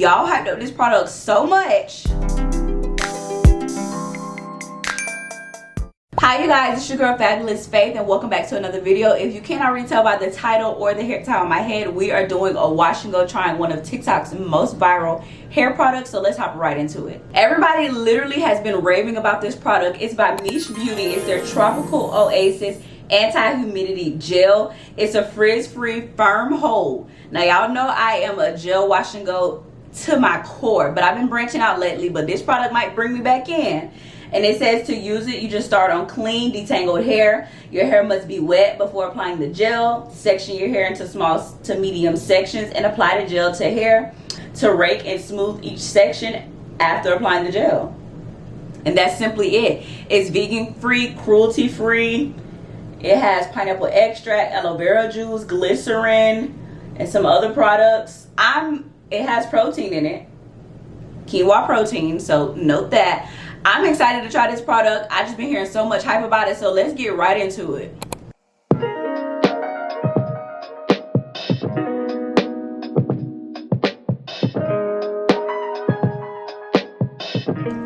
Y'all hyped up this product so much. Hi you guys, it's your girl Fabulous Faith and welcome back to another video. If you cannot already tell by the title or the hair tie on my head, we are doing a wash and go, trying one of TikTok's most viral hair products. So let's hop right into it. Everybody literally has been raving about this product. It's by Miche Beauty. It's their Tropical Oasis Anti-Humidity Gel. It's a frizz-free firm hold. Now y'all know I am a gel wash and go to my core, but I've been branching out lately, but this product might bring me back in. And it says to use it, you just start on clean, detangled hair. Your hair must be wet before applying the gel. Section your hair into small to medium sections and apply the gel to hair to rake and smooth each section after applying the gel. And that's simply it. It's vegan free, cruelty free. It has pineapple extract, aloe vera juice, glycerin, and some other products. It has protein in it, quinoa protein, so note that. I'm excited to try this product. I just been hearing so much hype about it, so let's get right into it.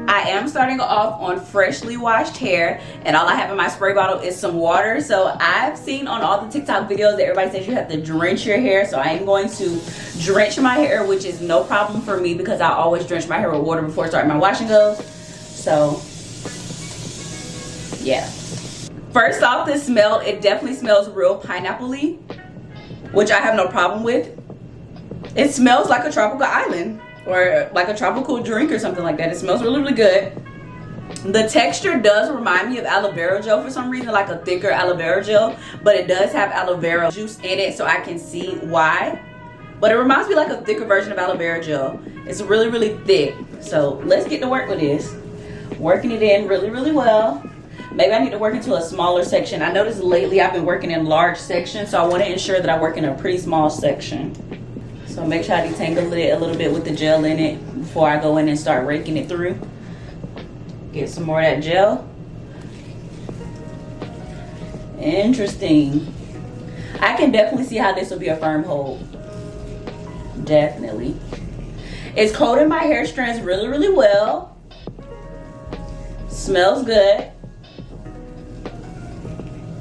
I am starting off on freshly washed hair, and all I have in my spray bottle is some water. So I've seen on all the TikTok videos that everybody says you have to drench your hair, so I am going to drench my hair, which is no problem for me because I always drench my hair with water before starting my wash and goes. So yeah, first off, the smell, it definitely smells real pineapple-y, which I have no problem with. It smells like a tropical island or like a tropical drink or something like that. It smells really, really good. The texture does remind me of aloe vera gel for some reason, like a thicker aloe vera gel, but it does have aloe vera juice in it, so I can see why. But it reminds me like a thicker version of aloe vera gel. It's really, really thick. So let's get to work with this. Working it in really, really well. Maybe I need to work into a smaller section. I noticed lately I've been working in large sections, so I want to ensure that I work in a pretty small section. So make sure I detangle it a little bit with the gel in it before I go in and start raking it through. Get some more of that gel. Interesting. I can definitely see how this will be a firm hold. Definitely. It's coating my hair strands really, really well. Smells good.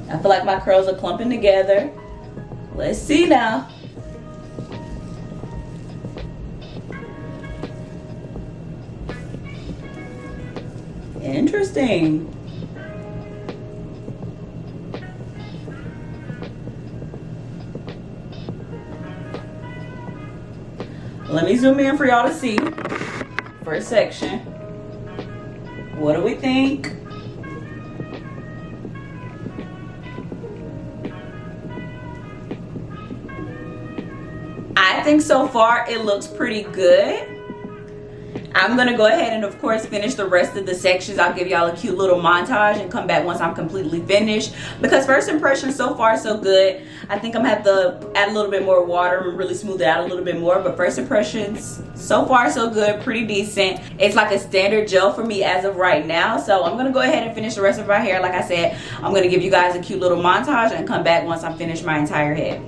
I feel like my curls are clumping together. Let's see now. Interesting. Let me zoom in for y'all to see. First section. What do we think? I think so far it looks pretty good. I'm gonna go ahead and of course finish the rest of the sections. I'll give y'all a cute little montage and come back once I'm completely finished, because first impressions so far so good. I think I'm gonna have to add a little bit more water and really smooth it out a little bit more, but first impressions so far so good, pretty decent. It's like a standard gel for me as of right now, so I'm gonna go ahead and finish the rest of my hair. Like I said, I'm gonna give you guys a cute little montage and come back once I'm finished my entire head.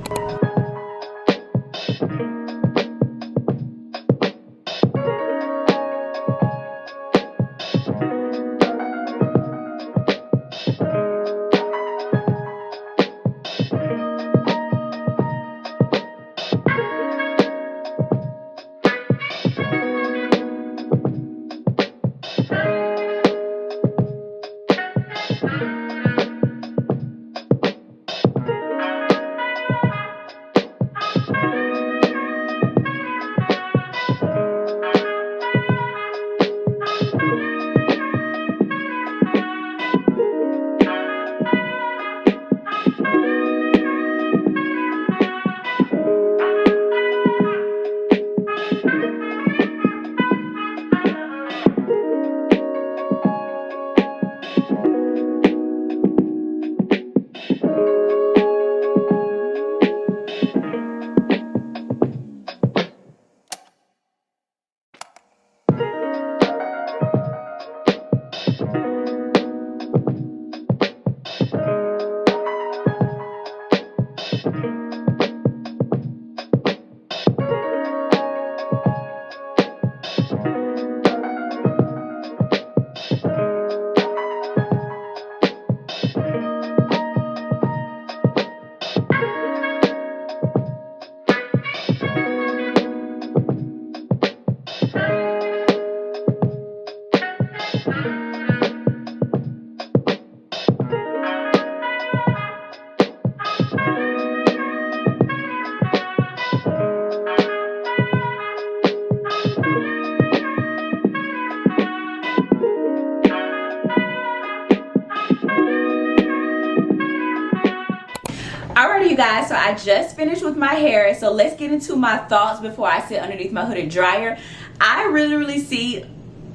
you guys, so I just finished with my hair, so let's get into my thoughts before I sit underneath my hooded dryer. I really see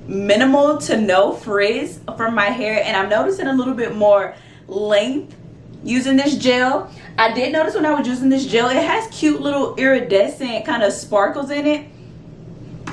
minimal to no frizz from my hair, and I'm noticing a little bit more length using this gel. I did notice when I was using this gel, it has cute little iridescent kind of sparkles in it.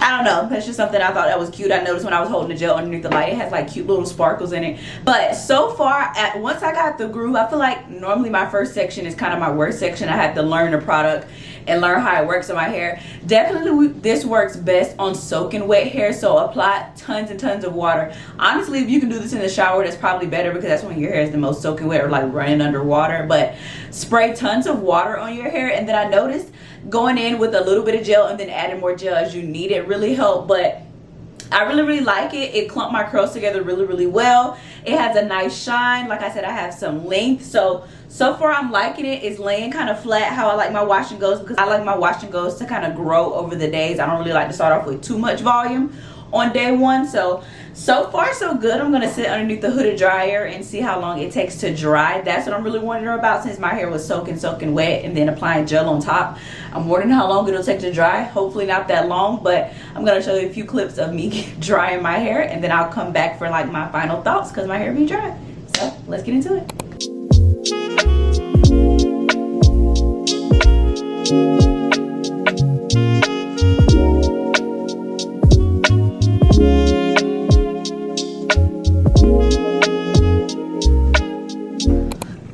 I don't know, that's just something I thought that was cute. I noticed when I was holding the gel underneath the light, it has like cute little sparkles in it. But so far, once I got the groove, I feel like normally my first section is kind of my worst section. I had to learn the product and learn how it works on my hair. Definitely this works best on soaking wet hair, so apply tons and tons of water. Honestly, if you can do this in the shower, that's probably better because that's when your hair is the most soaking wet or like running underwater. But spray tons of water on your hair, and then I noticed going in with a little bit of gel and then adding more gel as you need it really helped. But I really like it. It clumped my curls together really well. It has a nice shine. Like I said, I have some length, so far I'm liking it. It's laying kind of flat how I like my wash and goes, because I like my wash and goes to kind of grow over the days. I don't really like to start off with too much volume on day one. So far so good. I'm gonna sit underneath the hooded dryer and see how long it takes to dry. That's what I'm really wondering about, since my hair was soaking wet and then applying gel on top. I'm wondering how long it'll take to dry. Hopefully not that long, but I'm gonna show you a few clips of me drying my hair, and then I'll come back for like my final thoughts because my hair be dry. So let's get into it.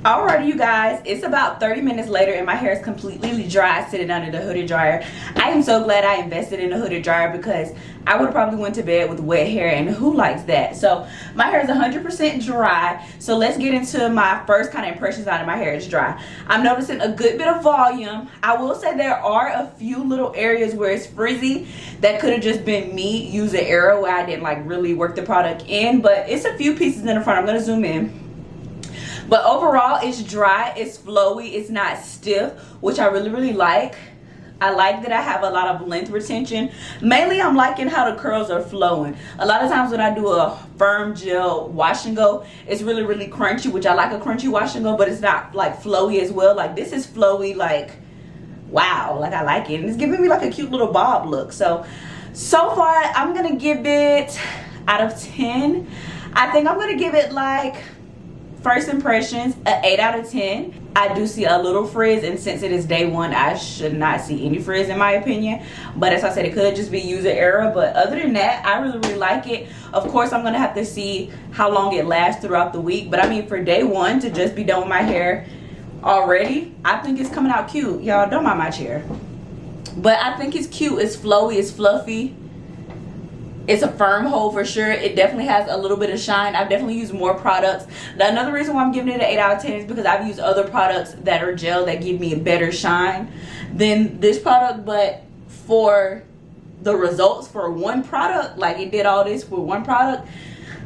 Alrighty, you guys, it's about 30 minutes later and my hair is completely dry sitting under the hooded dryer. I am so glad I invested in a hooded dryer because I would have probably went to bed with wet hair, and who likes that? So my hair is 100% dry. So let's get into my first kind of impressions out of my hair is dry. I'm noticing a good bit of volume. I will say there are a few little areas where it's frizzy. That could have just been me using arrow where I didn't like really work the product in, but it's a few pieces in the front. I'm gonna zoom in. But overall, it's dry, it's flowy, it's not stiff, which I really like. I like that I have a lot of length retention. Mainly, I'm liking how the curls are flowing. A lot of times when I do a firm gel wash and go, it's really crunchy, which I like a crunchy wash and go, but it's not like flowy as well. Like this is flowy, like wow, like I like it. And it's giving me like a cute little bob look. So far, I'm gonna give it out of 10. I think I'm gonna give it like, first impressions, an 8 out of 10. I do see a little frizz, and since it is day one, I should not see any frizz in my opinion. But as I said, it could just be user error. But other than that, I really like it. Of course, I'm gonna have to see how long it lasts throughout the week. But I mean, for day one to just be done with my hair already, I think it's coming out cute. Y'all, don't mind my chair. But I think it's cute, it's flowy, it's fluffy. It's a firm hold for sure. It definitely has a little bit of shine. I've definitely used more products. Another reason why I'm giving it an 8 out of 10 is because I've used other products that are gel that give me a better shine than this product. But for the results for one product, like it did all this for one product,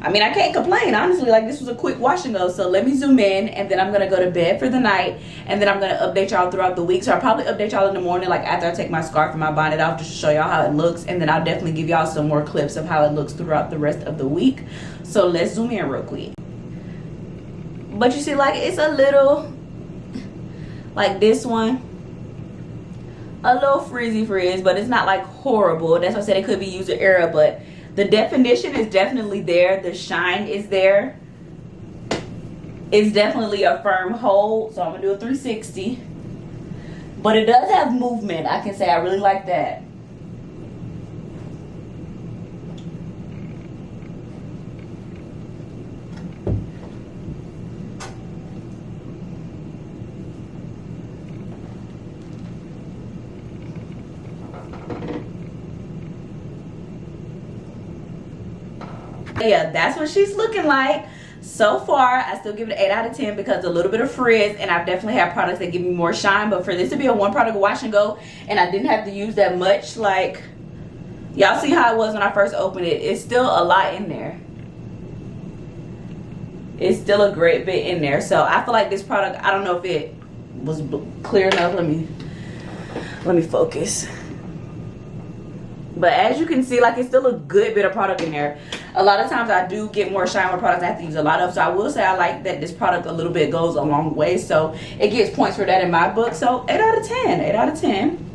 I mean, I can't complain, honestly. Like, this was a quick wash and go. So let me zoom in, and then I'm gonna go to bed for the night, and then I'm gonna update y'all throughout the week. So I'll probably update y'all in the morning, like after I take my scarf and my bonnet off, just to show y'all how it looks, and then I'll definitely give y'all some more clips of how it looks throughout the rest of the week. So let's zoom in real quick. But you see, like, it's a little, like this one, a little frizz, but it's not like horrible. That's why I said it could be user error, but the definition is definitely there. The shine is there. It's definitely a firm hold. So I'm gonna do a 360. But it does have movement, I can say. I really like that. Yeah, that's what she's looking like. So far, I still give it an 8 out of 10 because a little bit of frizz, and I've definitely had products that give me more shine. But for this to be a one product wash and go, and I didn't have to use that much, like, y'all see how it was when I first opened it. It's still a lot in there. It's still a great bit in there. So I feel like this product, I don't know if it was clear enough. Let me focus. But as you can see, like, it's still a good bit of product in there. A lot of times I do get more shine with products I have to use a lot of. So I will say I like that this product a little bit goes a long way. So it gets points for that in my book. So 8 out of 10. 8 out of 10.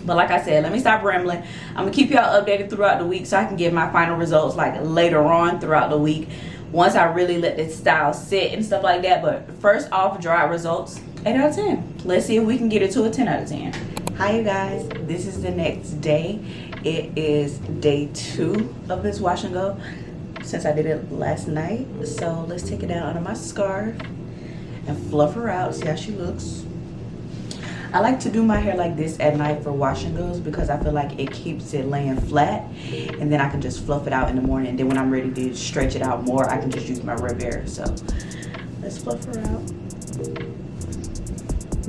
But like I said, let me stop rambling. I'm gonna keep y'all updated throughout the week so I can give my final results like later on throughout the week once I really let this style sit and stuff like that. But first off, dry results, 8 out of 10. Let's see if we can get it to a 10 out of 10. Hi you guys, this is the next day. It is day 2 of this wash and go since I did it last night. So let's take it down under my scarf and fluff her out, see how she looks. I like to do my hair like this at night for wash and goes because I feel like it keeps it laying flat, and then I can just fluff it out in the morning, and then when I'm ready to stretch it out more, I can just use my rub air. So let's fluff her out.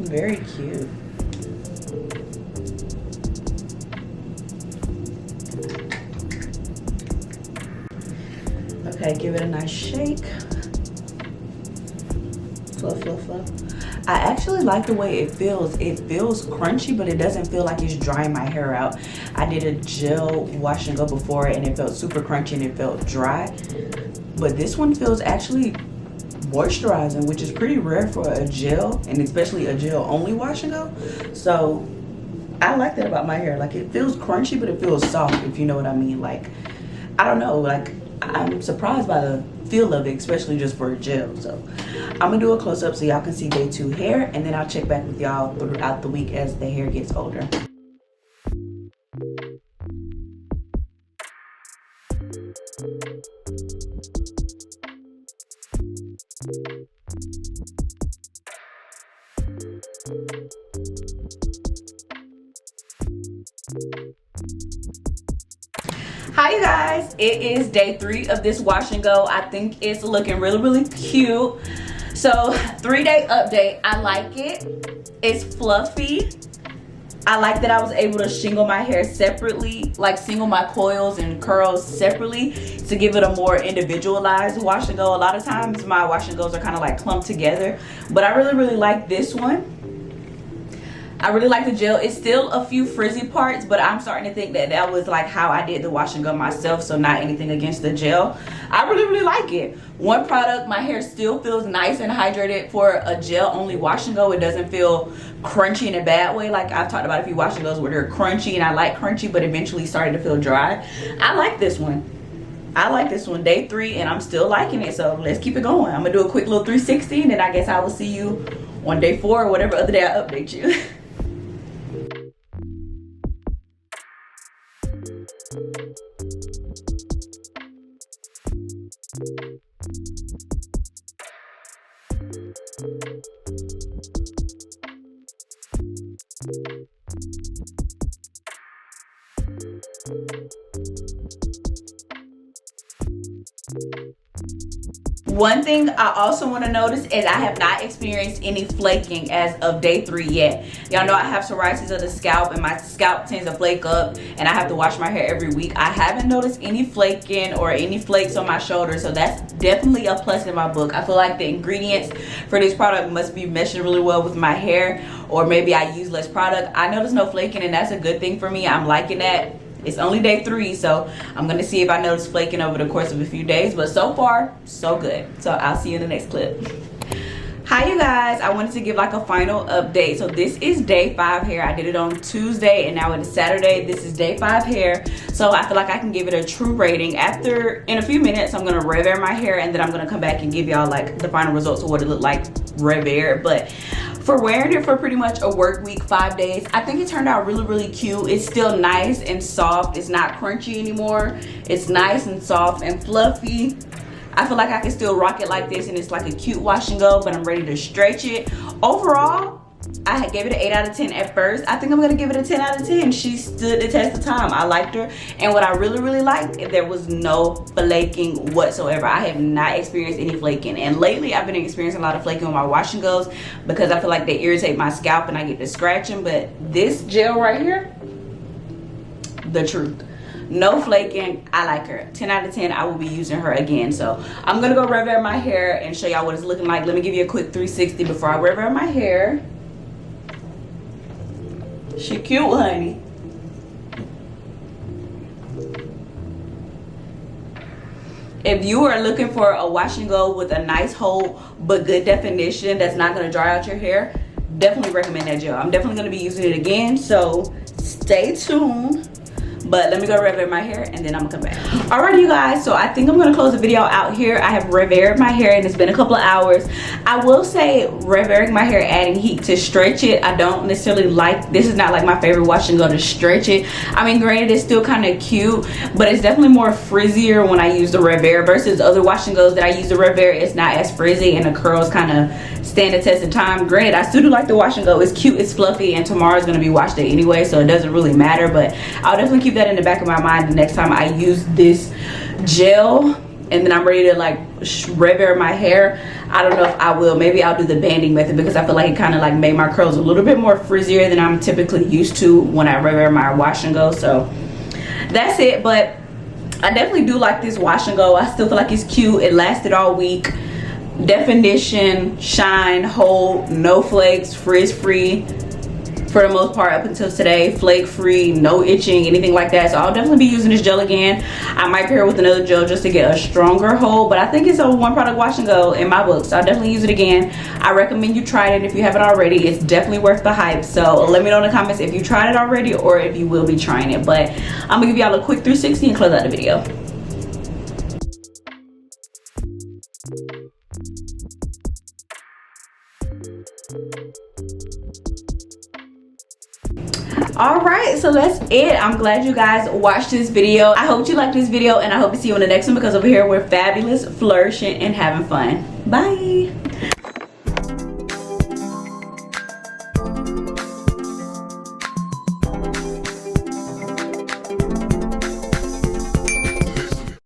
Very cute. Okay, give it a nice shake. Fluff, fluff, fluff. I actually like the way it feels. It feels crunchy, but it doesn't feel like it's drying my hair out. I did a gel wash and go before and it felt super crunchy and it felt dry. But this one feels actually moisturizing, which is pretty rare for a gel, and especially a gel only wash and go. So I like that about my hair. Like, it feels crunchy, but it feels soft, if you know what I mean. Like, I don't know, like, I'm surprised by the feel of it, especially just for a gel. So I'm gonna do a close-up so y'all can see day 2 hair, and then I'll check back with y'all throughout the week as the hair gets older. Hi you guys, it is day 3 of this wash and go. I think it's looking really cute. So 3-day update. I like it. It's fluffy. I like that I was able to shingle my hair separately, like single my coils and curls separately to give it a more individualized wash and go. A lot of times my wash and goes are kind of like clumped together, but I really like this one. I really like the gel. It's still a few frizzy parts, but I'm starting to think that that was like how I did the wash and go myself, so not anything against the gel. I really like it. One product, my hair still feels nice and hydrated for a gel only wash and go. It doesn't feel crunchy in a bad way. Like I've talked about a few wash and goes where they're crunchy, and I like crunchy, but eventually started to feel dry. I like this one. I like this one, day 3, and I'm still liking it, so let's keep it going. I'm gonna do a quick little 360, and then I guess I will see you on day 4 or whatever other day I update you. One thing I also want to notice is I have not experienced any flaking as of day 3 yet. Y'all know I have psoriasis of the scalp, and my scalp tends to flake up, and I have to wash my hair every week. I haven't noticed any flaking or any flakes on my shoulders, so that's definitely a plus in my book. I feel like the ingredients for this product must be meshing really well with my hair, or maybe I use less product. I noticed no flaking, and that's a good thing for me. I'm liking that. It's only day 3, so I'm gonna see if I notice flaking over the course of a few days, but so far so good. So I'll see you in the next clip. Hi you guys, I wanted to give like a final update. So this is day 5 hair. I did it on Tuesday and now it is Saturday. This is day 5 hair, so I feel like I can give it a true rating. After, in a few minutes, I'm gonna rev air my hair, and then I'm gonna come back and give y'all like the final results of what it looked like rev air. But for wearing it for pretty much a work week, 5 days, I think it turned out really cute. It's still nice and soft. It's not crunchy anymore. It's nice and soft and fluffy. I feel like I can still rock it like this, and it's like a cute wash and go, but I'm ready to stretch it. Overall, I gave it an 8 out of 10 at first. I think I'm gonna give it a 10 out of 10. She stood the test of time. I liked her, and what I really liked, there was no flaking whatsoever. I have not experienced any flaking, and lately I've been experiencing a lot of flaking with my wash and goes because I feel like they irritate my scalp and I get to scratching. But this gel right here, the truth. No flaking. I like her. 10 out of 10. I will be using her again. So I'm gonna go rev air my hair and show y'all what it's looking like. Let me give you a quick 360 before I rev air my hair. She cute, honey. if you are looking for a wash and go with a nice hold but good definition that's not going to dry out your hair, definitely recommend that gel. I'm definitely going to be using it again, so stay tuned. But let me go rev my hair and then I'm gonna come back. Alright, you guys, so I think I'm gonna close the video out here. I have rev my hair and it's been a couple of hours. I will say rev my hair, adding heat to stretch it, I don't necessarily like. This is not like my favorite wash and go to stretch it. I mean, granted, it's still kind of cute, but it's definitely more frizzier when I use the rev versus other wash and goes that I use the rev. It's not as frizzy and the curls kind of stand the test of time. Granted, I still do like the wash and go. It's cute, it's fluffy, and tomorrow's gonna be wash day anyway, so it doesn't really matter. But I'll definitely keep that in the back of my mind the next time I use this gel and then I'm ready to like rev my hair. I don't know if I will. Maybe I'll do the banding method because I feel like it kind of like made my curls a little bit more frizzier than I'm typically used to when I rev my wash and go. So that's it. But I definitely do like this wash and go. I still feel like it's cute. It lasted all week. Definition, shine, hold, no flakes, frizz free for the most part up until today, flake free, no itching, anything like that. So I'll definitely be using this gel again. I might pair it with another gel just to get a stronger hold, but I think it's a one product wash and go in my book, so I'll definitely use it again. I recommend you try it if you haven't already. It's definitely worth the hype. So let me know in the comments if you tried it already or if you will be trying it. But I'm gonna give y'all a quick 360 and close out the video. Alright, so that's it. I'm glad you guys watched this video. I hope you liked this video and I hope to see you in the next one, because over here we're fabulous, flourishing, and having fun. Bye.